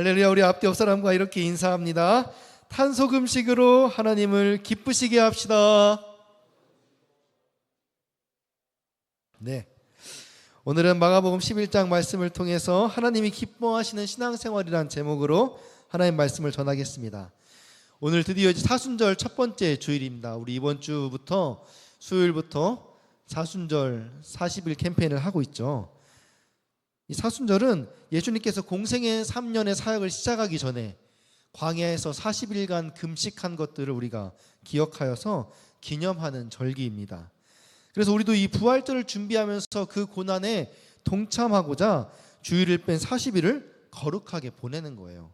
할렐루야. 우리 앞뒤 옆 사람과 이렇게 인사합니다. 탄소금식으로 하나님을 기쁘시게 합시다. 네, 오늘은 마가복음 11장 말씀을 통해서 하나님이 기뻐하시는 신앙생활이란 제목으로 하나님 말씀을 전하겠습니다. 오늘 드디어 사순절 첫 번째 주일입니다. 우리 이번 주부터 수요일부터 사순절 40일 캠페인을 하고 있죠. 이 사순절은 예수님께서 공생의 3년의 사역을 시작하기 전에 광야에서 40일간 금식한 것들을 우리가 기억하여서 기념하는 절기입니다. 그래서 우리도 이 부활절을 준비하면서 그 고난에 동참하고자 주일을 뺀 40일을 거룩하게 보내는 거예요.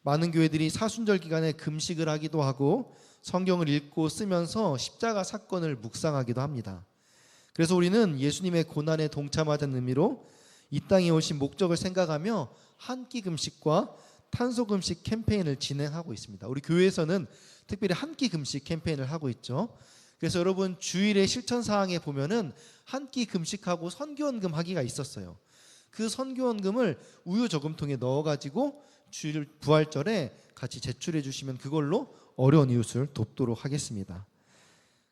많은 교회들이 사순절 기간에 금식을 하기도 하고 성경을 읽고 쓰면서 십자가 사건을 묵상하기도 합니다. 그래서 우리는 예수님의 고난에 동참하자는 의미로 이 땅에 오신 목적을 생각하며 한 끼 금식과 탄소 금식 캠페인을 진행하고 있습니다. 우리 교회에서는 특별히 한 끼 금식 캠페인을 하고 있죠. 그래서 여러분 주일의 실천 사항에 보면은 한 끼 금식하고 선교원금 하기가 있었어요. 그 선교원금을 우유 저금통에 넣어가지고 주일 부활절에 같이 제출해 주시면 그걸로 어려운 이웃을 돕도록 하겠습니다.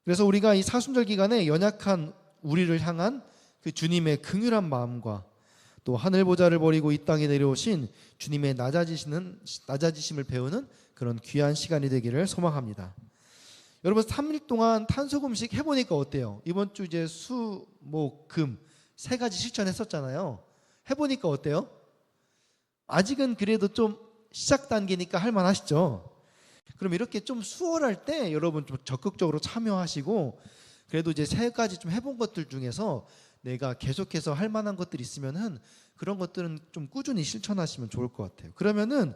그래서 우리가 이 사순절 기간에 연약한 우리를 향한 그 주님의 긍휼한 마음과 또 하늘 보좌를 버리고 이 땅에 내려오신 주님의 낮아지심을 배우는 그런 귀한 시간이 되기를 소망합니다. 여러분 3일 동안 탄소금식 해보니까 어때요? 이번 주 이제 수, 목, 금 세 가지 실천했었잖아요. 해보니까 어때요? 아직은 그래도 좀 시작 단계니까 할만하시죠? 그럼 이렇게 좀 수월할 때 여러분 좀 적극적으로 참여하시고 그래도 이제 세 가지 좀 해본 것들 중에서 내가 계속해서 할 만한 것들이 있으면은 그런 것들은 좀 꾸준히 실천하시면 좋을 것 같아요. 그러면은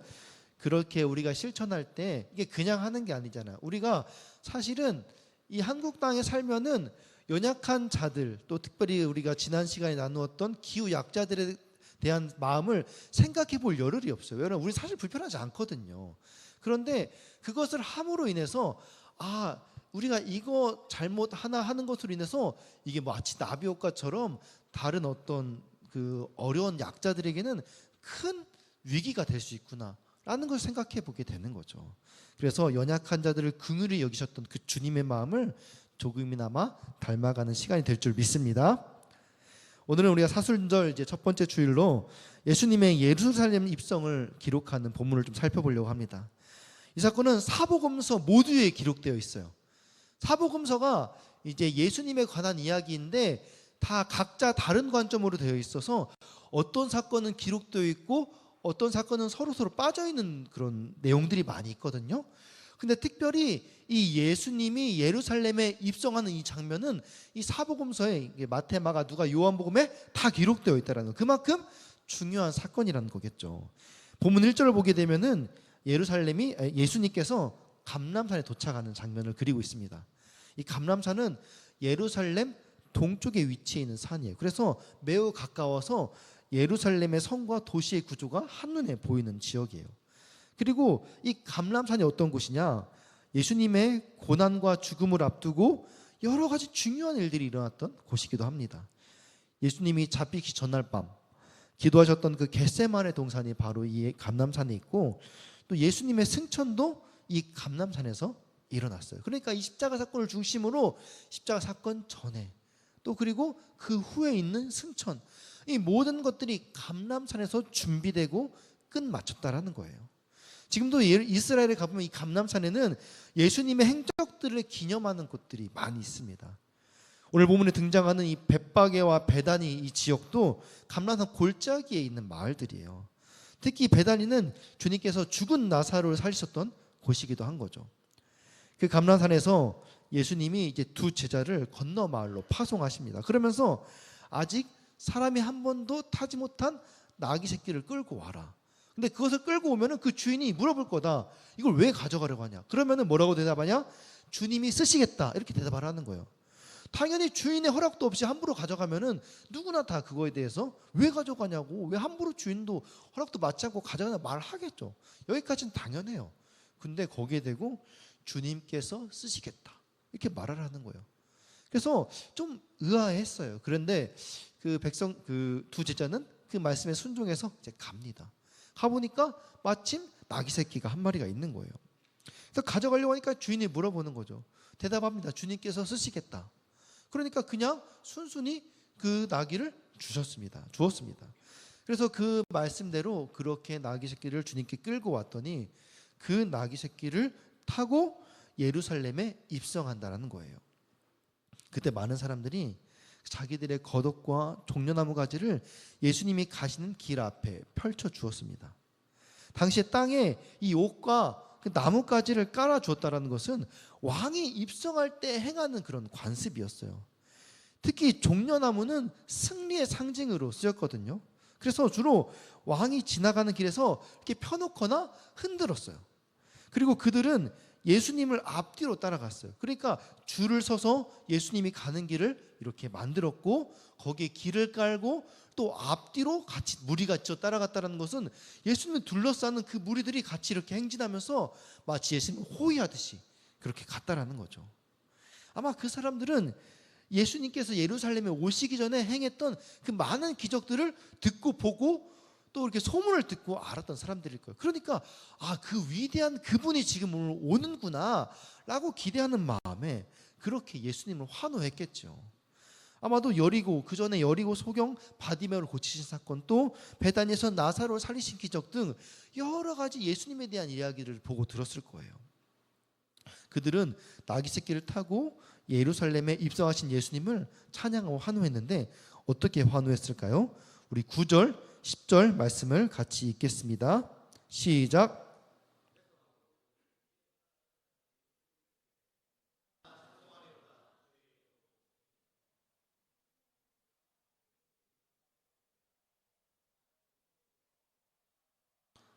그렇게 우리가 실천할 때 이게 그냥 하는 게 아니잖아요. 우리가 사실은 이 한국 땅에 살면은 연약한 자들 또 특별히 우리가 지난 시간에 나누었던 기후 약자들에 대한 마음을 생각해 볼 여력이 없어요. 왜냐하면 우리 사실 불편하지 않거든요. 그런데 그것을 함으로 인해서 우리가 이거 잘못 하나 하는 것으로 인해서 이게 마치 나비 효과처럼 다른 어떤 그 어려운 약자들에게는 큰 위기가 될 수 있구나 라는 걸 생각해 보게 되는 거죠. 그래서 연약한 자들을 긍휼히 여기셨던 그 주님의 마음을 조금이나마 닮아가는 시간이 될 줄 믿습니다. 오늘은 우리가 사순절 이제 첫 번째 주일로 예수님의 예루살렘 입성을 기록하는 본문을 좀 살펴보려고 합니다. 이 사건은 사복음서 모두에 기록되어 있어요. 사복음서가 이제 예수님에 관한 이야기인데 다 각자 다른 관점으로 되어 있어서 어떤 사건은 기록되어 있고 어떤 사건은 서로 빠져있는 그런 내용들이 많이 있거든요. 근데 특별히 이 예수님이 예루살렘에 입성하는 이 장면은 이 사복음서에 마태, 마가, 누가, 요한복음에 다 기록되어 있다는 거. 그만큼 중요한 사건이라는 거겠죠. 본문 1절을 보게 되면은 예수님께서 감람산에 도착하는 장면을 그리고 있습니다. 이 감람산은 예루살렘 동쪽에 위치해 있는 산이에요. 그래서 매우 가까워서 예루살렘의 성과 도시의 구조가 한눈에 보이는 지역이에요. 그리고 이 감람산이 어떤 곳이냐? 예수님의 고난과 죽음을 앞두고 여러 가지 중요한 일들이 일어났던 곳이기도 합니다. 예수님이 잡히기 전날 밤 기도하셨던 그 겟세마네 동산이 바로 이 감람산에 있고 또 예수님의 승천도 이 감람산에서 일어났어요. 그러니까 이 십자가 사건을 중심으로 십자가 사건 전에 또 그리고 그 후에 있는 승천 이 모든 것들이 감람산에서 준비되고 끝마쳤다라는 거예요. 지금도 이스라엘에 가보면 이 감람산에는 예수님의 행적들을 기념하는 곳들이 많이 있습니다. 오늘 본문에 등장하는 이 벳바게와 베다니 이 지역도 감람산 골짜기에 있는 마을들이에요. 특히 베다니는 주님께서 죽은 나사로를 살리셨던 곳이기도 한 거죠. 그 감람산에서 예수님이 이제 두 제자를 건너 마을로 파송하십니다. 그러면서 아직 사람이 한 번도 타지 못한 나귀 새끼를 끌고 와라. 근데 그것을 끌고 오면은 그 주인이 물어볼 거다. 이걸 왜 가져가려고 하냐? 그러면은 뭐라고 대답하냐? 주님이 쓰시겠다. 이렇게 대답을 하는 거예요. 당연히 주인의 허락도 없이 함부로 가져가면은 누구나 다 그거에 대해서 왜 가져가냐고, 왜 함부로 주인도 허락도 받지 않고 가져가냐 말하겠죠. 여기까지는 당연해요. 근데 거기에 대고 주님께서 쓰시겠다. 이렇게 말을 하는 거예요. 그래서 좀 의아했어요. 그런데 그 두 제자는 그 말씀에 순종해서 이제 갑니다. 가보니까 마침 나귀 새끼가 한 마리가 있는 거예요. 그래서 가져가려고 하니까 주인이 물어보는 거죠. 대답합니다. 주님께서 쓰시겠다. 그러니까 그냥 순순히 그 나귀를 주었습니다. 그래서 그 말씀대로 그렇게 나귀 새끼를 주님께 끌고 왔더니 그 나귀 새끼를 타고 예루살렘에 입성한다라는 거예요. 그때 많은 사람들이 자기들의 겉옷과 종려나무 가지를 예수님이 가시는 길 앞에 펼쳐 주었습니다. 당시에 땅에 이 옷과 그 나뭇가지를 깔아 주었다라는 것은 왕이 입성할 때 행하는 그런 관습이었어요. 특히 종려나무는 승리의 상징으로 쓰였거든요. 그래서 주로 왕이 지나가는 길에서 이렇게 펴놓거나 흔들었어요. 그리고 그들은 예수님을 앞뒤로 따라갔어요. 그러니까 줄을 서서 예수님이 가는 길을 이렇게 만들었고 거기에 길을 깔고 또 앞뒤로 같이 무리가 따라갔다는 것은 예수님을 둘러싸는 그 무리들이 같이 이렇게 행진하면서 마치 예수님을 호위하듯이 그렇게 갔다라는 거죠. 아마 그 사람들은 예수님께서 예루살렘에 오시기 전에 행했던 그 많은 기적들을 듣고 보고 또 이렇게 소문을 듣고 알았던 사람들일 거예요. 그러니까 그 위대한 그분이 지금 오늘 오는구나 라고 기대하는 마음에 그렇게 예수님을 환호했겠죠. 아마도 여리고, 그 전에 여리고 소경 바디메오를 고치신 사건, 또 베다니에서 나사로를 살리신 기적 등 여러 가지 예수님에 대한 이야기를 보고 들었을 거예요. 그들은 나귀 새끼를 타고 예루살렘에 입성하신 예수님을 찬양하고 환호했는데 어떻게 환호했을까요? 우리 9절 10절 말씀을 같이 읽겠습니다. 시작.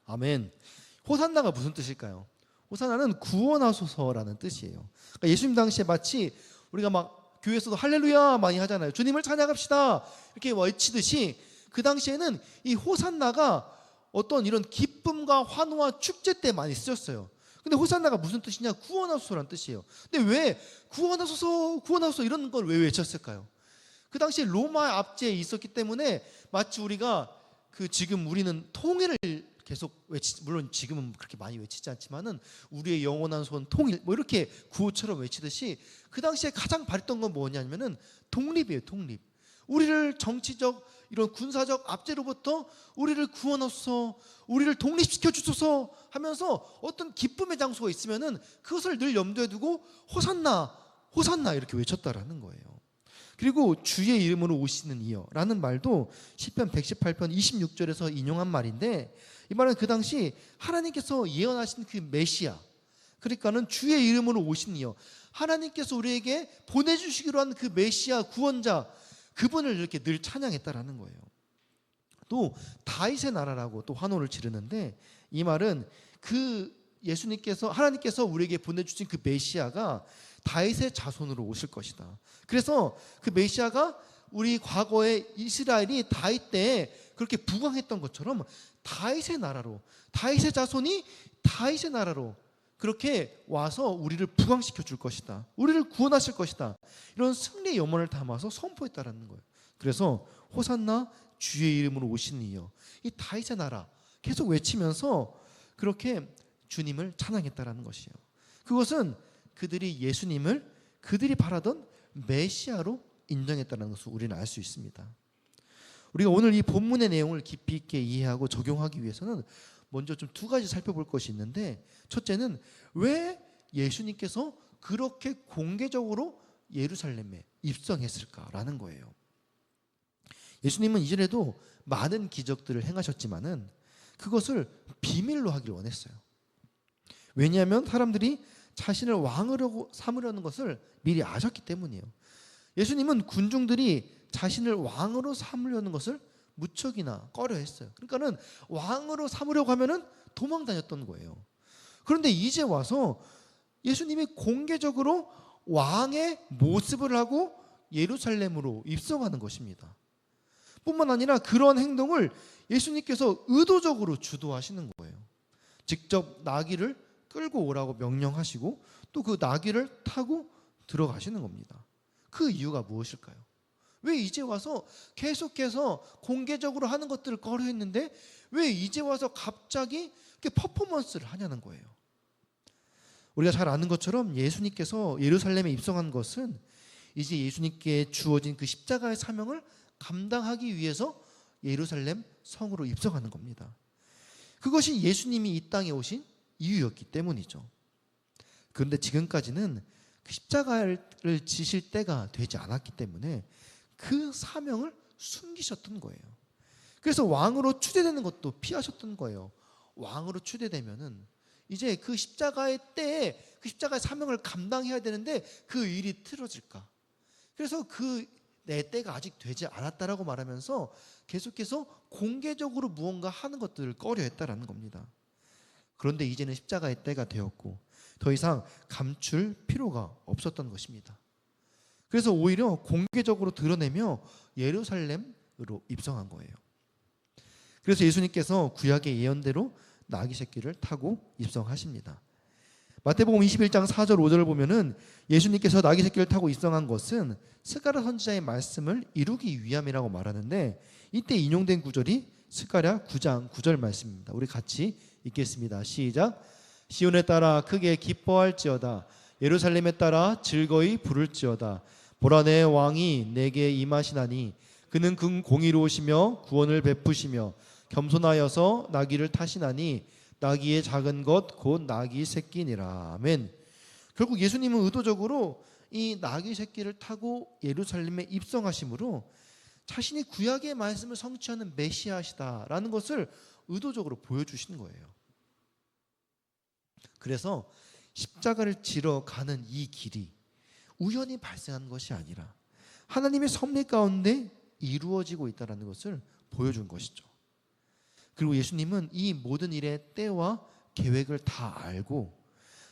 아멘. 호산나가 무슨 뜻일까요? 호산나는 구원하소서라는 뜻이에요. 그러니까 예수님 당시에 마치 우리가 막 교회에서도 할렐루야 많이 하잖아요. 주님을 찬양합시다 이렇게 외치듯이 그 당시에는 이 호산나가 어떤 이런 기쁨과 환호와 축제 때 많이 쓰였어요. 근데 호산나가 무슨 뜻이냐? 구원하소서라는 뜻이에요. 근데 왜 구원하소서 이런 걸 왜 외쳤을까요? 그 당시에 로마 압제에 있었기 때문에 마치 우리가 지금 우리는 통일을 계속 물론 지금은 그렇게 많이 외치지 않지만은 우리의 영원한 소원 통일 이렇게 구호처럼 외치듯이 그 당시에 가장 바랬던 건 뭐냐면은 독립이에요. 독립. 우리를 정치적 이런 군사적 압제로부터 우리를 구원하소서, 우리를 독립시켜 주소서 하면서 어떤 기쁨의 장소가 있으면은 그것을 늘 염두에 두고 호산나, 호산나 이렇게 외쳤다라는 거예요. 그리고 주의 이름으로 오시는 이여라는 말도 시편 118편 26절에서 인용한 말인데 이 말은 그 당시 하나님께서 예언하신 그 메시아, 그러니까는 주의 이름으로 오시는 이여, 하나님께서 우리에게 보내주시기로 한 그 메시아 구원자, 그분을 이렇게 늘 찬양했다라는 거예요. 또 다윗의 나라라고 또 환호를 지르는데 이 말은 하나님께서 우리에게 보내주신 그 메시아가 다윗의 자손으로 오실 것이다. 그래서 그 메시아가 우리 과거에 이스라엘이 다윗 때에 그렇게 부강했던 것처럼 다윗의 나라로, 다윗의 자손이 다윗의 나라로 그렇게 와서 우리를 부강시켜 줄 것이다. 우리를 구원하실 것이다. 이런 승리의 염원을 담아서 선포했다라는 거예요. 그래서 호산나 주의 이름으로 오시는 이여, 이 다윗의 나라 계속 외치면서 그렇게 주님을 찬양했다라는 것이에요. 그것은 그들이 예수님을 그들이 바라던 메시아로 인정했다는 것을 우리는 알 수 있습니다. 우리가 오늘 이 본문의 내용을 깊이 있게 이해하고 적용하기 위해서는 먼저 좀 두 가지 살펴볼 것이 있는데, 첫째는 왜 예수님께서 그렇게 공개적으로 예루살렘에 입성했을까라는 거예요. 예수님은 이전에도 많은 기적들을 행하셨지만은 그것을 비밀로 하길 원했어요. 왜냐하면 사람들이 자신을 왕으로 삼으려는 것을 미리 아셨기 때문이에요. 예수님은 군중들이 자신을 왕으로 삼으려는 것을 무척이나 꺼려했어요. 그러니까는 왕으로 삼으려고 하면은 도망 다녔던 거예요. 그런데 이제 와서 예수님이 공개적으로 왕의 모습을 하고 예루살렘으로 입성하는 것입니다. 뿐만 아니라 그런 행동을 예수님께서 의도적으로 주도하시는 거예요. 직접 나귀를 끌고 오라고 명령하시고 또 그 나귀를 타고 들어가시는 겁니다. 그 이유가 무엇일까요? 왜 이제 와서 계속해서 공개적으로 하는 것들을 꺼려했는데 왜 이제 와서 갑자기 이렇게 퍼포먼스를 하냐는 거예요. 우리가 잘 아는 것처럼 예수님께서 예루살렘에 입성한 것은 이제 예수님께 주어진 그 십자가의 사명을 감당하기 위해서 예루살렘 성으로 입성하는 겁니다. 그것이 예수님이 이 땅에 오신 이유였기 때문이죠. 그런데 지금까지는 그 십자가를 지실 때가 되지 않았기 때문에 그 사명을 숨기셨던 거예요. 그래서 왕으로 추대되는 것도 피하셨던 거예요. 왕으로 추대되면은 이제 그 십자가의 때에 그 십자가의 사명을 감당해야 되는데 그 일이 틀어질까? 그래서 내 때가 아직 되지 않았다라고 말하면서 계속해서 공개적으로 무언가 하는 것들을 꺼려했다라는 겁니다. 그런데 이제는 십자가의 때가 되었고 더 이상 감출 필요가 없었던 것입니다. 그래서 오히려 공개적으로 드러내며 예루살렘으로 입성한 거예요. 그래서 예수님께서 구약의 예언대로 나귀 새끼를 타고 입성하십니다. 마태복음 21장 4절 5절을 보면은 예수님께서 나귀 새끼를 타고 입성한 것은 스가랴 선지자의 말씀을 이루기 위함이라고 말하는데 이때 인용된 구절이 스가랴 9장 9절 말씀입니다. 우리 같이 읽겠습니다. 시작. 시온에 따라 크게 기뻐할지어다. 예루살렘에 따라 즐거이 부를지어다. 보라 내 왕이 내게 임하시나니 그는 공의로우시며 구원을 베푸시며 겸손하여서 나귀를 타시나니 나귀의 작은 것 곧 나귀 새끼니라. 아멘. 결국 예수님은 의도적으로 이 나귀 새끼를 타고 예루살렘에 입성하심으로 자신이 구약의 말씀을 성취하는 메시아시다라는 것을 의도적으로 보여주신 거예요. 그래서 십자가를 지러 가는 이 길이 우연히 발생한 것이 아니라 하나님의 섭리 가운데 이루어지고 있다는 것을 보여준 것이죠. 그리고 예수님은 이 모든 일의 때와 계획을 다 알고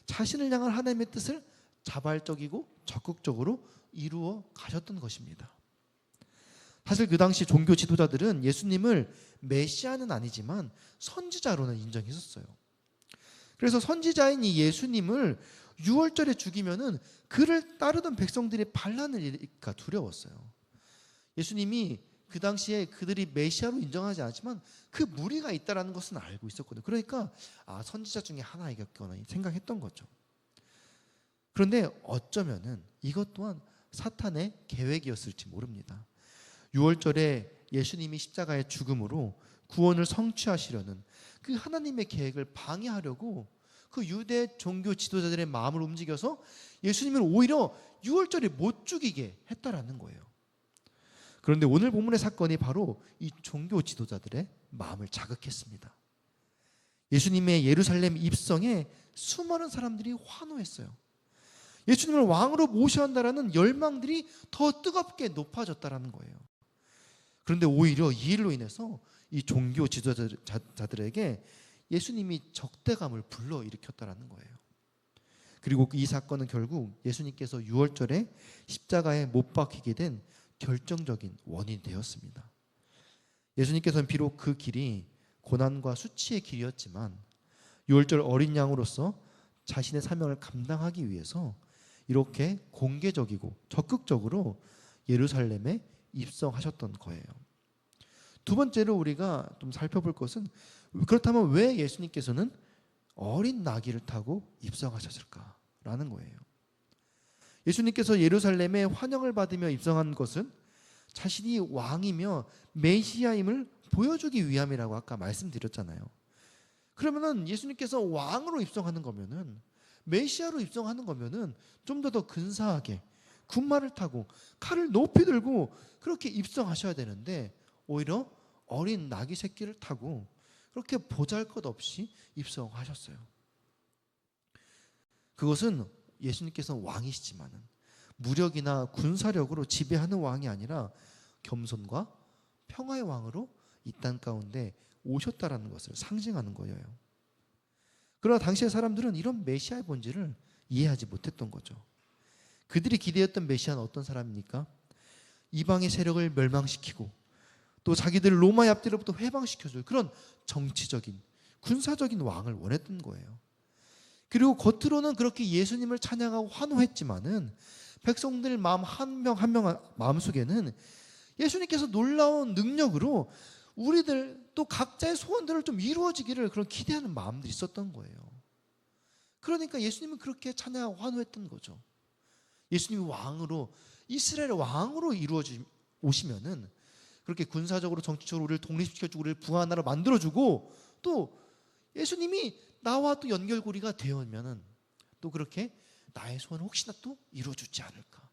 자신을 향한 하나님의 뜻을 자발적이고 적극적으로 이루어 가셨던 것입니다. 사실 그 당시 종교 지도자들은 예수님을 메시아는 아니지만 선지자로는 인정했었어요. 그래서 선지자인 이 예수님을 유월절에 죽이면은 그를 따르던 백성들이 반란을 일으킬까 두려웠어요. 예수님이 그 당시에 그들이 메시아로 인정하지 않지만 그 무리가 있다라는 것은 알고 있었거든요. 그러니까 선지자 중에 하나이겠거나 생각했던 거죠. 그런데 어쩌면은 이것 또한 사탄의 계획이었을지 모릅니다. 유월절에 예수님이 십자가의 죽음으로 구원을 성취하시려는 그 하나님의 계획을 방해하려고 그 유대 종교 지도자들의 마음을 움직여서 예수님을 오히려 유월절에 못 죽이게 했다라는 거예요. 그런데 오늘 본문의 사건이 바로 이 종교 지도자들의 마음을 자극했습니다. 예수님의 예루살렘 입성에 수많은 사람들이 환호했어요. 예수님을 왕으로 모셔야 한다라는 열망들이 더 뜨겁게 높아졌다라는 거예요. 그런데 오히려 이 일로 인해서 이 종교 지도자들에게 예수님이 적대감을 불러일으켰다라는 거예요. 그리고 이 사건은 결국 예수님께서 유월절에 십자가에 못 박히게 된 결정적인 원인이 되었습니다. 예수님께서는 비록 그 길이 고난과 수치의 길이었지만 유월절 어린 양으로서 자신의 사명을 감당하기 위해서 이렇게 공개적이고 적극적으로 예루살렘에 입성하셨던 거예요. 두 번째로 우리가 좀 살펴볼 것은 그렇다면 왜 예수님께서는 어린 나귀를 타고 입성하셨을까라는 거예요. 예수님께서 예루살렘에 환영을 받으며 입성한 것은 자신이 왕이며 메시아임을 보여주기 위함이라고 아까 말씀드렸잖아요. 그러면은 예수님께서 왕으로 입성하는 거면은 메시아로 입성하는 거면은 좀 더 근사하게 군마를 타고 칼을 높이 들고 그렇게 입성하셔야 되는데 오히려 어린 나귀 새끼를 타고 그렇게 보잘것없이 입성하셨어요. 그것은 예수님께서는 왕이시지만은 무력이나 군사력으로 지배하는 왕이 아니라 겸손과 평화의 왕으로 이 땅 가운데 오셨다라는 것을 상징하는 거예요. 그러나 당시의 사람들은 이런 메시아의 본질을 이해하지 못했던 거죠. 그들이 기대했던 메시아는 어떤 사람입니까? 이방의 세력을 멸망시키고 또 자기들 로마의 앞뒤로부터 해방시켜줄 그런 정치적인 군사적인 왕을 원했던 거예요. 그리고 겉으로는 그렇게 예수님을 찬양하고 환호했지만은 백성들 마음 한 명 한 명 마음속에는 예수님께서 놀라운 능력으로 우리들 또 각자의 소원들을 좀 이루어지기를 그런 기대하는 마음들이 있었던 거예요. 그러니까 예수님은 그렇게 찬양하고 환호했던 거죠. 예수님이 왕으로, 이스라엘의 왕으로 오시면은 그렇게 군사적으로 정치적으로 우리를 독립시켜주고 우리를 부강한 나라 만들어주고, 또 예수님이 나와 또 연결고리가 되면은 또 그렇게 나의 소원을 혹시나 또 이루어주지 않을까,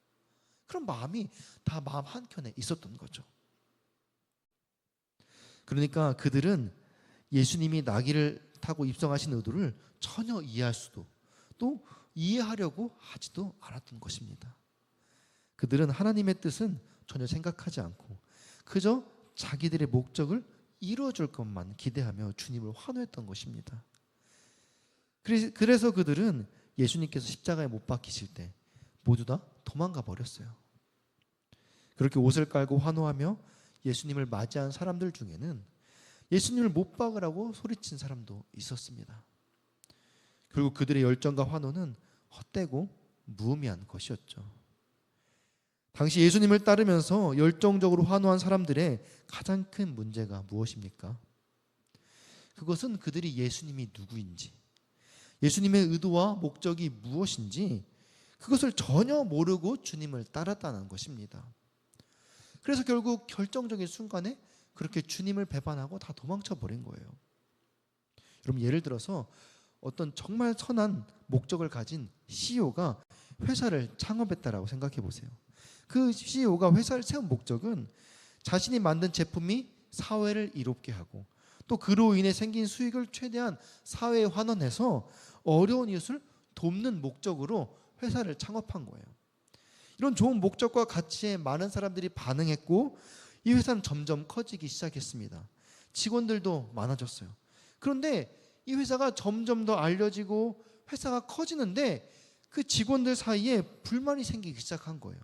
그런 마음이 다 마음 한켠에 있었던 거죠. 그러니까 그들은 예수님이 나귀를 타고 입성하신 의도를 전혀 이해할 수도 또 이해하려고 하지도 않았던 것입니다. 그들은 하나님의 뜻은 전혀 생각하지 않고 그저 자기들의 목적을 이루어줄 것만 기대하며 주님을 환호했던 것입니다. 그래서 그들은 예수님께서 십자가에 못 박히실 때 모두 다 도망가 버렸어요. 그렇게 옷을 깔고 환호하며 예수님을 맞이한 사람들 중에는 예수님을 못 박으라고 소리친 사람도 있었습니다. 결국 그들의 열정과 환호는 헛되고 무의미한 것이었죠. 당시 예수님을 따르면서 열정적으로 환호한 사람들의 가장 큰 문제가 무엇입니까? 그것은 그들이 예수님이 누구인지, 예수님의 의도와 목적이 무엇인지 그것을 전혀 모르고 주님을 따랐다는 것입니다. 그래서 결국 결정적인 순간에 그렇게 주님을 배반하고 다 도망쳐 버린 거예요. 여러분, 예를 들어서 어떤 정말 선한 목적을 가진 CEO가 회사를 창업했다라고 생각해 보세요. 그 CEO가 회사를 세운 목적은 자신이 만든 제품이 사회를 이롭게 하고 또 그로 인해 생긴 수익을 최대한 사회에 환원해서 어려운 이웃을 돕는 목적으로 회사를 창업한 거예요. 이런 좋은 목적과 가치에 많은 사람들이 반응했고 이 회사는 점점 커지기 시작했습니다. 직원들도 많아졌어요. 그런데 이 회사가 점점 더 알려지고 회사가 커지는데 그 직원들 사이에 불만이 생기기 시작한 거예요.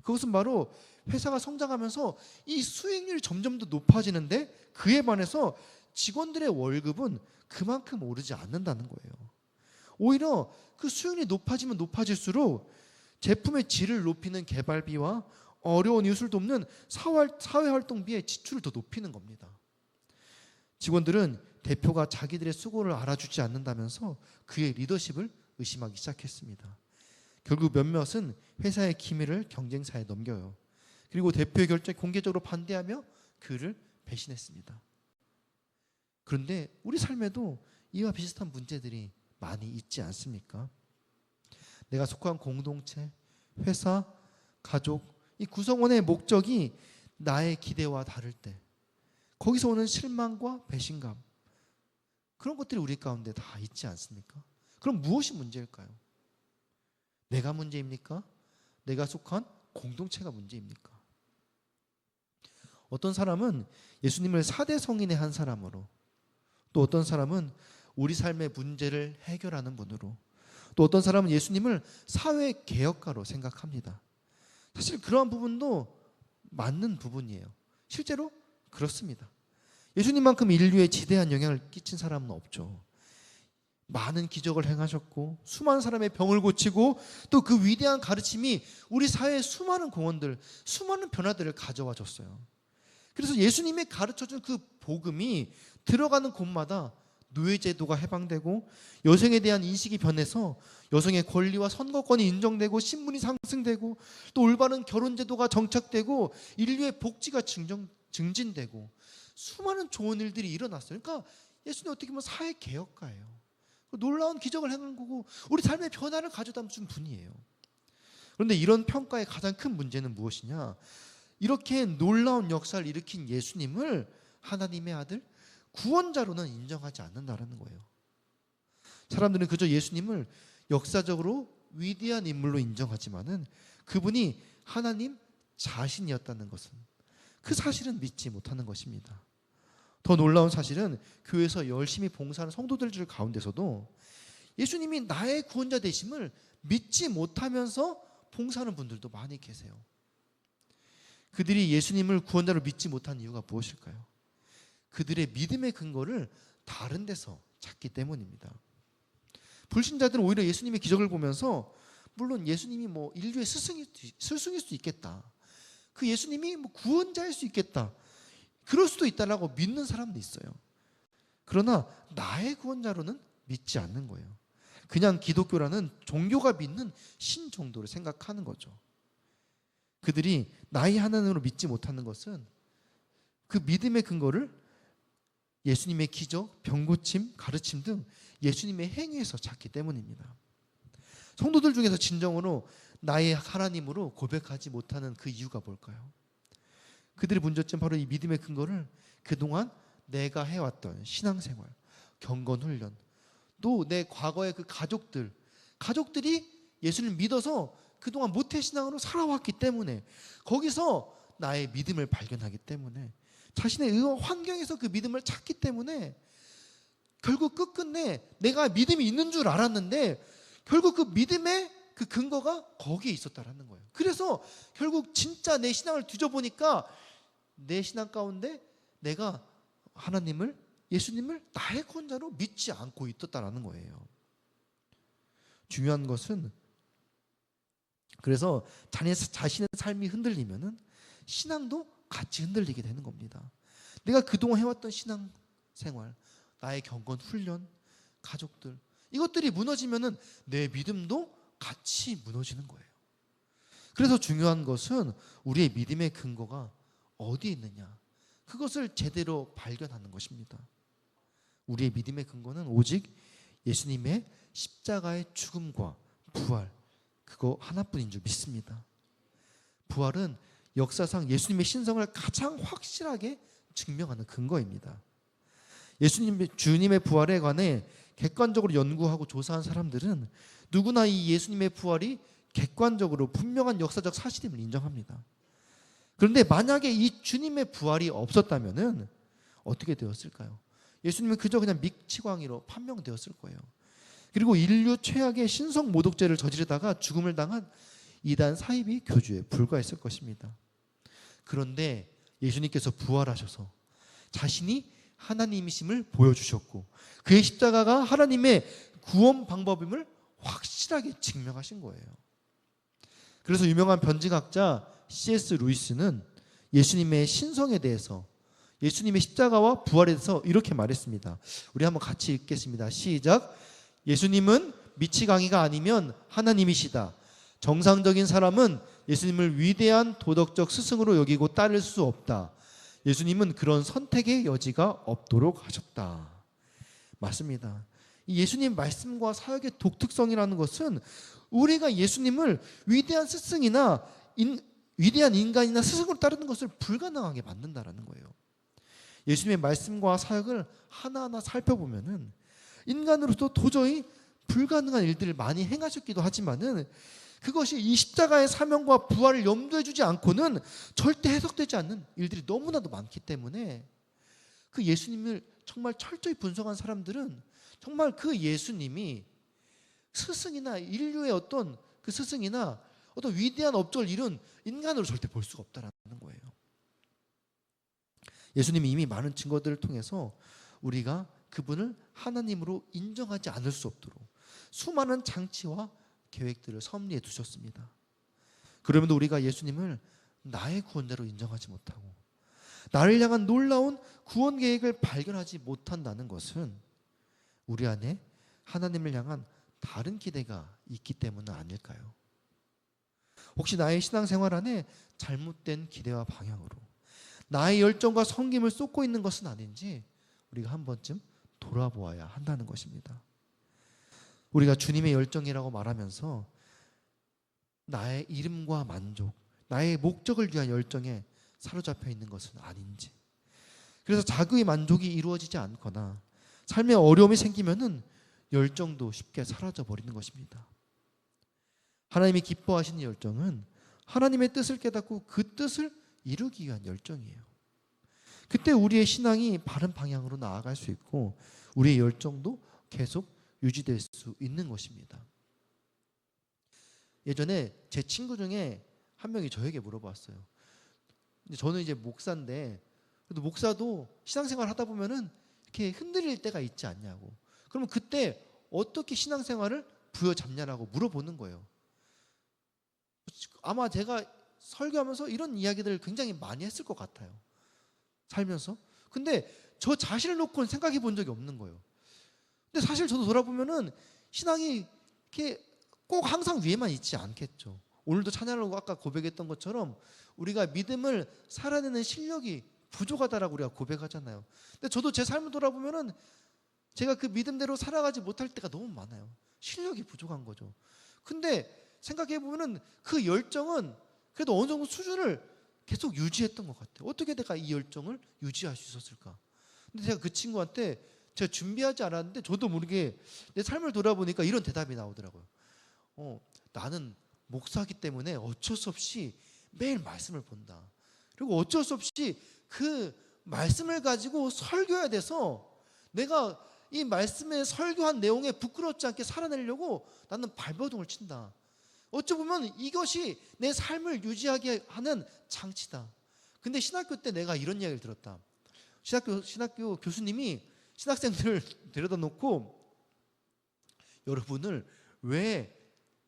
그것은 바로 회사가 성장하면서 이 수익률이 점점 더 높아지는데 그에 반해서 직원들의 월급은 그만큼 오르지 않는다는 거예요. 오히려 그 수익률이 높아지면 높아질수록 제품의 질을 높이는 개발비와 어려운 이웃을 돕는 사회활동비의 지출을 더 높이는 겁니다. 직원들은 대표가 자기들의 수고를 알아주지 않는다면서 그의 리더십을 의심하기 시작했습니다. 결국 몇몇은 회사의 기밀을 경쟁사에 넘겨요. 그리고 대표의 결정에 공개적으로 반대하며 그를 배신했습니다. 그런데 우리 삶에도 이와 비슷한 문제들이 많이 있지 않습니까? 내가 속한 공동체, 회사, 가족, 이 구성원의 목적이 나의 기대와 다를 때 거기서 오는 실망과 배신감, 그런 것들이 우리 가운데 다 있지 않습니까? 그럼 무엇이 문제일까요? 내가 문제입니까? 내가 속한 공동체가 문제입니까? 어떤 사람은 예수님을 4대 성인의 한 사람으로, 또 어떤 사람은 우리 삶의 문제를 해결하는 분으로, 또 어떤 사람은 예수님을 사회 개혁가로 생각합니다. 사실 그러한 부분도 맞는 부분이에요. 실제로 그렇습니다. 예수님만큼 인류에 지대한 영향을 끼친 사람은 없죠. 많은 기적을 행하셨고 수많은 사람의 병을 고치고 또 그 위대한 가르침이 우리 사회의 수많은 공헌들, 수많은 변화들을 가져와 줬어요. 그래서 예수님이 가르쳐준 그 복음이 들어가는 곳마다 노예제도가 해방되고 여성에 대한 인식이 변해서 여성의 권리와 선거권이 인정되고 신분이 상승되고 또 올바른 결혼제도가 정착되고 인류의 복지가 증진되고 수많은 좋은 일들이 일어났어요. 그러니까 예수님 어떻게 보면 사회개혁가예요. 놀라운 기적을 행한 거고 우리 삶의 변화를 가져다 준 분이에요. 그런데 이런 평가의 가장 큰 문제는 무엇이냐? 이렇게 놀라운 역사를 일으킨 예수님을 하나님의 아들, 구원자로는 인정하지 않는다는 거예요. 사람들은 그저 예수님을 역사적으로 위대한 인물로 인정하지만은 그분이 하나님 자신이었다는 것은, 그 사실은 믿지 못하는 것입니다. 더 놀라운 사실은 교회에서 열심히 봉사하는 성도들 가운데서도 예수님이 나의 구원자 되심을 믿지 못하면서 봉사하는 분들도 많이 계세요. 그들이 예수님을 구원자로 믿지 못한 이유가 무엇일까요? 그들의 믿음의 근거를 다른 데서 찾기 때문입니다. 불신자들은 오히려 예수님의 기적을 보면서 물론 예수님이 뭐 인류의 스승일 수 있겠다. 그 예수님이 뭐 구원자일 수 있겠다. 그럴 수도 있다라고 믿는 사람도 있어요. 그러나 나의 구원자로는 믿지 않는 거예요. 그냥 기독교라는 종교가 믿는 신 정도로 생각하는 거죠. 그들이 나의 하나님으로 믿지 못하는 것은 그 믿음의 근거를 예수님의 기적, 병고침, 가르침 등 예수님의 행위에서 찾기 때문입니다. 성도들 중에서 진정으로 나의 하나님으로 고백하지 못하는 그 이유가 뭘까요? 그들의 문제점 바로 이 믿음의 근거를 그동안 내가 해왔던 신앙생활, 경건훈련, 또 내 과거의 그 가족들이 예수를 믿어서 그동안 모태신앙으로 살아왔기 때문에 거기서 나의 믿음을 발견하기 때문에 자신의 환경에서 그 믿음을 찾기 때문에 결국 끝끝내 내가 믿음이 있는 줄 알았는데 결국 그 믿음의 그 근거가 거기에 있었다라는 거예요. 그래서 결국 진짜 내 신앙을 뒤져보니까 내 신앙 가운데 내가 하나님을, 예수님을 나의 구원자로 믿지 않고 있었다라는 거예요. 중요한 것은 그래서 자신의 삶이 흔들리면은 신앙도 같이 흔들리게 되는 겁니다. 내가 그동안 해왔던 신앙생활, 나의 경건 훈련, 가족들 이것들이 무너지면은 내 믿음도 같이 무너지는 거예요. 그래서 중요한 것은 우리의 믿음의 근거가 어디에 있느냐, 그것을 제대로 발견하는 것입니다. 우리의 믿음의 근거는 오직 예수님의 십자가의 죽음과 부활, 그거 하나뿐인 줄 믿습니다. 부활은 역사상 예수님의 신성을 가장 확실하게 증명하는 근거입니다. 주님의 부활에 관해 객관적으로 연구하고 조사한 사람들은 누구나 이 예수님의 부활이 객관적으로 분명한 역사적 사실임을 인정합니다. 그런데 만약에 이 주님의 부활이 없었다면은 어떻게 되었을까요? 예수님은 그저 그냥 미치광이로 판명되었을 거예요. 그리고 인류 최악의 신성 모독죄를 저지르다가 죽음을 당한 이단 사이비 교주에 불과했을 것입니다. 그런데 예수님께서 부활하셔서 자신이 하나님이심을 보여주셨고 그의 십자가가 하나님의 구원 방법임을 확실하게 증명하신 거예요. 그래서 유명한 변증학자 C.S. 루이스는 예수님의 신성에 대해서, 예수님의 십자가와 부활에 대해서 이렇게 말했습니다. 우리 한번 같이 읽겠습니다. 시작. 예수님은 미치광이가 아니면 하나님이시다. 정상적인 사람은 예수님을 위대한 도덕적 스승으로 여기고 따를 수 없다. 예수님은 그런 선택의 여지가 없도록 하셨다. 맞습니다. 이 예수님 말씀과 사역의 독특성이라는 것은 우리가 예수님을 위대한 스승이나 위대한 인간이나 스승으로 따르는 것을 불가능하게 만든다라는 거예요. 예수님의 말씀과 사역을 하나하나 살펴보면은 인간으로서 도저히 불가능한 일들을 많이 행하셨기도 하지만은 그것이 이 십자가의 사명과 부활을 염두에 두지 않고는 절대 해석되지 않는 일들이 너무나도 많기 때문에 그 예수님을 정말 철저히 분석한 사람들은 정말 그 예수님이 스승이나 인류의 어떤 그 스승이나 어떤 위대한 업적을 이룬 인간으로 절대 볼 수가 없다라는 거예요. 예수님이 이미 많은 증거들을 통해서 우리가 그분을 하나님으로 인정하지 않을 수 없도록 수많은 장치와 계획들을 섭리해 두셨습니다. 그러면도 우리가 예수님을 나의 구원자로 인정하지 못하고 나를 향한 놀라운 구원 계획을 발견하지 못한다는 것은 우리 안에 하나님을 향한 다른 기대가 있기 때문은 아닐까요? 혹시 나의 신앙생활 안에 잘못된 기대와 방향으로 나의 열정과 섬김을 쏟고 있는 것은 아닌지 우리가 한 번쯤 돌아보아야 한다는 것입니다. 우리가 주님의 열정이라고 말하면서 나의 이름과 만족, 나의 목적을 위한 열정에 사로잡혀 있는 것은 아닌지, 그래서 자기의 만족이 이루어지지 않거나 삶에 어려움이 생기면은 열정도 쉽게 사라져 버리는 것입니다. 하나님이 기뻐하시는 열정은 하나님의 뜻을 깨닫고 그 뜻을 이루기 위한 열정이에요. 그때 우리의 신앙이 바른 방향으로 나아갈 수 있고 우리의 열정도 계속 유지될 수 있는 것입니다. 예전에 제 친구 중에 한 명이 저에게 물어봤어요. 근데 저는 이제 목사인데 그래도 목사도 신앙생활 하다 보면은 이렇게 흔들릴 때가 있지 않냐고. 그러면 그때 어떻게 신앙생활을 부여잡냐라고 물어보는 거예요. 아마 제가 설교하면서 이런 이야기들을 굉장히 많이 했을 것 같아요. 살면서. 근데 저 자신을 놓고는 생각해 본 적이 없는 거예요. 근데 사실 저도 돌아보면은 신앙이 이렇게 꼭 항상 위에만 있지 않겠죠. 오늘도 찬양하고 아까 고백했던 것처럼 우리가 믿음을 살아내는 실력이 부족하다라고 우리가 고백하잖아요. 근데 저도 제 삶을 돌아보면은 제가 그 믿음대로 살아가지 못할 때가 너무 많아요. 실력이 부족한 거죠. 근데 생각해 보면은 그 열정은 그래도 어느 정도 수준을 계속 유지했던 것 같아요. 어떻게 내가 이 열정을 유지할 수 있었을까? 근데 제가 그 친구한테 제가 준비하지 않았는데 저도 모르게 내 삶을 돌아보니까 이런 대답이 나오더라고요. 나는 목사기 때문에 어쩔 수 없이 매일 말씀을 본다. 그리고 어쩔 수 없이 그 말씀을 가지고 설교해야 돼서 내가 이 말씀에 설교한 내용에 부끄럽지 않게 살아내려고 나는 발버둥을 친다. 어찌 보면 이것이 내 삶을 유지하게 하는 장치다. 근데 신학교 때 내가 이런 이야기를 들었다. 신학교 교수님이 신학생들을 데려다 놓고 여러분을 왜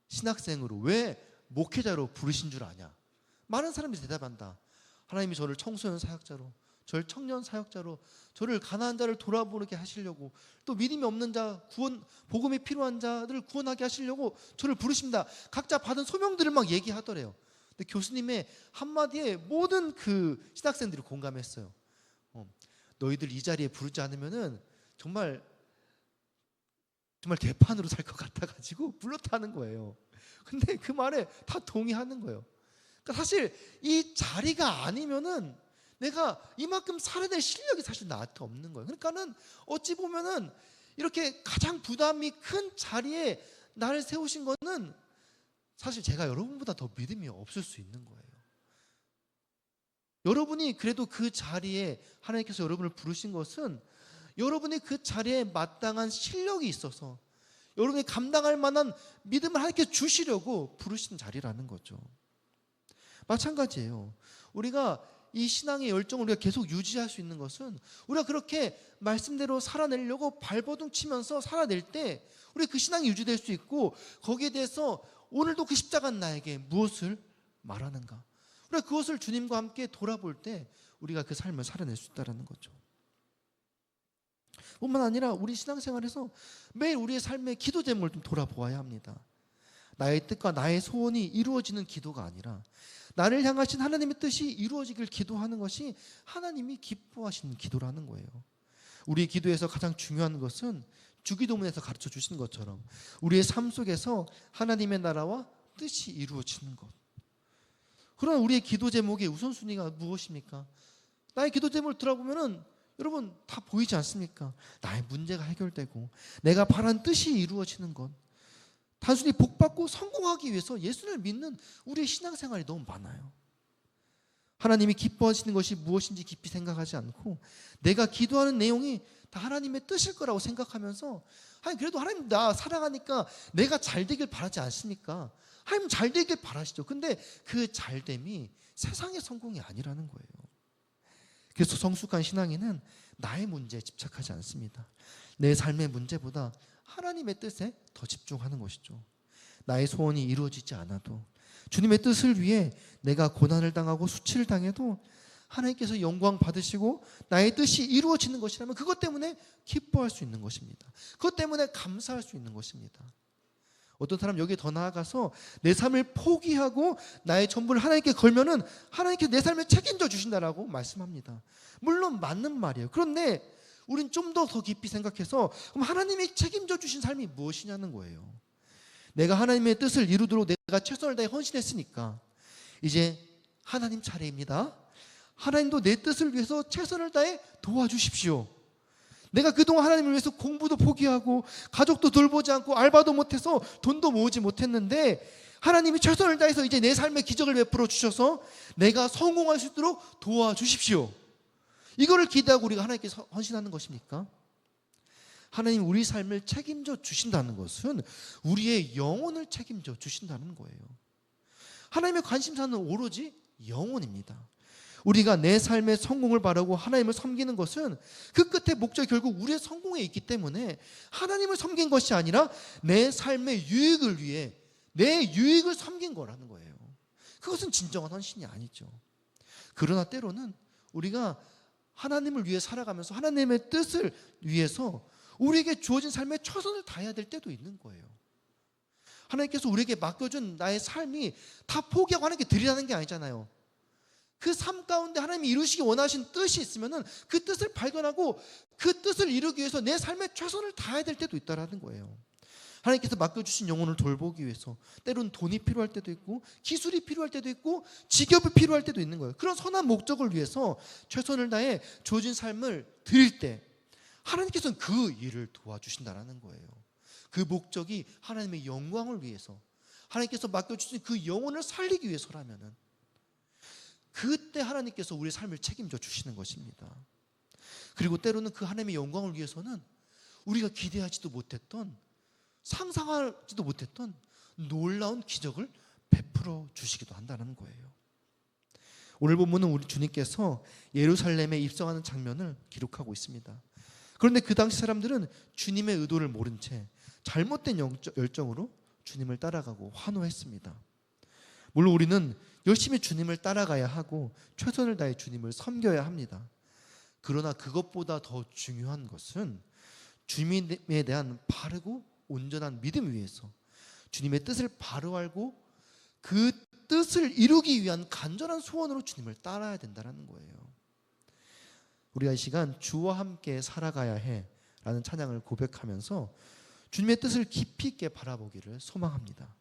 신학생으로, 왜 목회자로 부르신 줄 아냐? 많은 사람들이 대답한다. 하나님이 저를 청소년 사역자로, 저를 청년 사역자로, 저를 가난한 자를 돌아보게 하시려고, 또 믿음이 없는 자, 복음이 필요한 자들을 구원하게 하시려고 저를 부르십니다. 각자 받은 소명들을 막 얘기하더래요. 근데 교수님의 한마디에 모든 그 신학생들이 공감했어요. 너희들 이 자리에 부르지 않으면은 정말 개판으로 살 것 같아가지고 불렀다는 거예요. 근데 그 말에 다 동의하는 거예요. 그러니까 사실 이 자리가 아니면은 내가 이만큼 살아낼 실력이 사실 나한테 없는 거예요. 그러니까는 어찌 보면은 이렇게 가장 부담이 큰 자리에 나를 세우신 거는 사실 제가 여러분보다 더 믿음이 없을 수 있는 거예요. 여러분이 그래도 그 자리에 하나님께서 여러분을 부르신 것은 여러분이 그 자리에 마땅한 실력이 있어서 여러분이 감당할 만한 믿음을 하나님께 주시려고 부르신 자리라는 거죠. 마찬가지예요. 우리가 이 신앙의 열정을 우리가 계속 유지할 수 있는 것은 우리가 그렇게 말씀대로 살아내려고 발버둥 치면서 살아낼 때 우리 그 신앙이 유지될 수 있고, 거기에 대해서 오늘도 그 십자가는 나에게 무엇을 말하는가, 우리가 그것을 주님과 함께 돌아볼 때 우리가 그 삶을 살아낼 수 있다는 거죠. 뿐만 아니라 우리 신앙생활에서 매일 우리의 삶의 기도 제목을 좀 돌아보아야 합니다. 나의 뜻과 나의 소원이 이루어지는 기도가 아니라 나를 향하신 하나님의 뜻이 이루어지길 기도하는 것이 하나님이 기뻐하시는 기도라는 거예요. 우리 기도에서 가장 중요한 것은 주기도문에서 가르쳐 주신 것처럼 우리의 삶 속에서 하나님의 나라와 뜻이 이루어지는 것. 그러나 우리의 기도 제목의 우선순위가 무엇입니까? 나의 기도 제목을 들어보면은 여러분 다 보이지 않습니까? 나의 문제가 해결되고 내가 바란 뜻이 이루어지는 것. 단순히 복받고 성공하기 위해서 예수를 믿는 우리의 신앙생활이 너무 많아요. 하나님이 기뻐하시는 것이 무엇인지 깊이 생각하지 않고 내가 기도하는 내용이 다 하나님의 뜻일 거라고 생각하면서, 아니 그래도 하나님 나 살아가니까 내가 잘 되길 바라지 않습니까? 하나님 잘 되길 바라시죠. 근데 그 잘됨이 세상의 성공이 아니라는 거예요. 그래서 성숙한 신앙인은 나의 문제에 집착하지 않습니다. 내 삶의 문제보다 하나님의 뜻에 더 집중하는 것이죠. 나의 소원이 이루어지지 않아도 주님의 뜻을 위해 내가 고난을 당하고 수치를 당해도 하나님께서 영광 받으시고 나의 뜻이 이루어지는 것이라면 그것 때문에 기뻐할 수 있는 것입니다. 그것 때문에 감사할 수 있는 것입니다. 어떤 사람 여기에 더 나아가서 내 삶을 포기하고 나의 전부를 하나님께 걸면은 하나님께서 내 삶을 책임져 주신다라고 말씀합니다. 물론 맞는 말이에요. 그런데 우린 좀 더 깊이 생각해서 그럼 하나님이 책임져 주신 삶이 무엇이냐는 거예요. 내가 하나님의 뜻을 이루도록 내가 최선을 다해 헌신했으니까 이제 하나님 차례입니다. 하나님도 내 뜻을 위해서 최선을 다해 도와주십시오. 내가 그동안 하나님을 위해서 공부도 포기하고 가족도 돌보지 않고 알바도 못해서 돈도 모으지 못했는데 하나님이 최선을 다해서 이제 내 삶의 기적을 베풀어 주셔서 내가 성공할 수 있도록 도와주십시오. 이거를 기대하고 우리가 하나님께 헌신하는 것입니까? 하나님 우리 삶을 책임져 주신다는 것은 우리의 영혼을 책임져 주신다는 거예요. 하나님의 관심사는 오로지 영혼입니다. 우리가 내 삶의 성공을 바라고 하나님을 섬기는 것은 그 끝에 목적이 결국 우리의 성공에 있기 때문에 하나님을 섬긴 것이 아니라 내 삶의 유익을 위해 내 유익을 섬긴 거라는 거예요. 그것은 진정한 헌신이 아니죠. 그러나 때로는 우리가 하나님을 위해 살아가면서 하나님의 뜻을 위해서 우리에게 주어진 삶에 최선을 다해야 될 때도 있는 거예요. 하나님께서 우리에게 맡겨준 나의 삶이 다 포기하고 하나님께 드리라는 게 아니잖아요. 그 삶 가운데 하나님이 이루시기 원하신 뜻이 있으면 그 뜻을 발견하고 그 뜻을 이루기 위해서 내 삶에 최선을 다해야 될 때도 있다는 거예요. 하나님께서 맡겨주신 영혼을 돌보기 위해서 때로는 돈이 필요할 때도 있고 기술이 필요할 때도 있고 직업이 필요할 때도 있는 거예요. 그런 선한 목적을 위해서 최선을 다해 주어진 삶을 드릴 때 하나님께서는 그 일을 도와주신다는 거예요. 그 목적이 하나님의 영광을 위해서, 하나님께서 맡겨주신 그 영혼을 살리기 위해서라면은 그때 하나님께서 우리의 삶을 책임져 주시는 것입니다. 그리고 때로는 그 하나님의 영광을 위해서는 우리가 기대하지도 못했던, 상상하지도 못했던 놀라운 기적을 베풀어 주시기도 한다는 거예요. 오늘 본문은 우리 주님께서 예루살렘에 입성하는 장면을 기록하고 있습니다. 그런데 그 당시 사람들은 주님의 의도를 모른 채 잘못된 열정으로 주님을 따라가고 환호했습니다. 물론 우리는 열심히 주님을 따라가야 하고 최선을 다해 주님을 섬겨야 합니다. 그러나 그것보다 더 중요한 것은 주님에 대한 바르고 온전한 믿음 위에서 주님의 뜻을 바로 알고 그 뜻을 이루기 위한 간절한 소원으로 주님을 따라야 된다는 거예요. 우리가 이 시간 주와 함께 살아가야 해 라는 찬양을 고백하면서 주님의 뜻을 깊이 있게 바라보기를 소망합니다.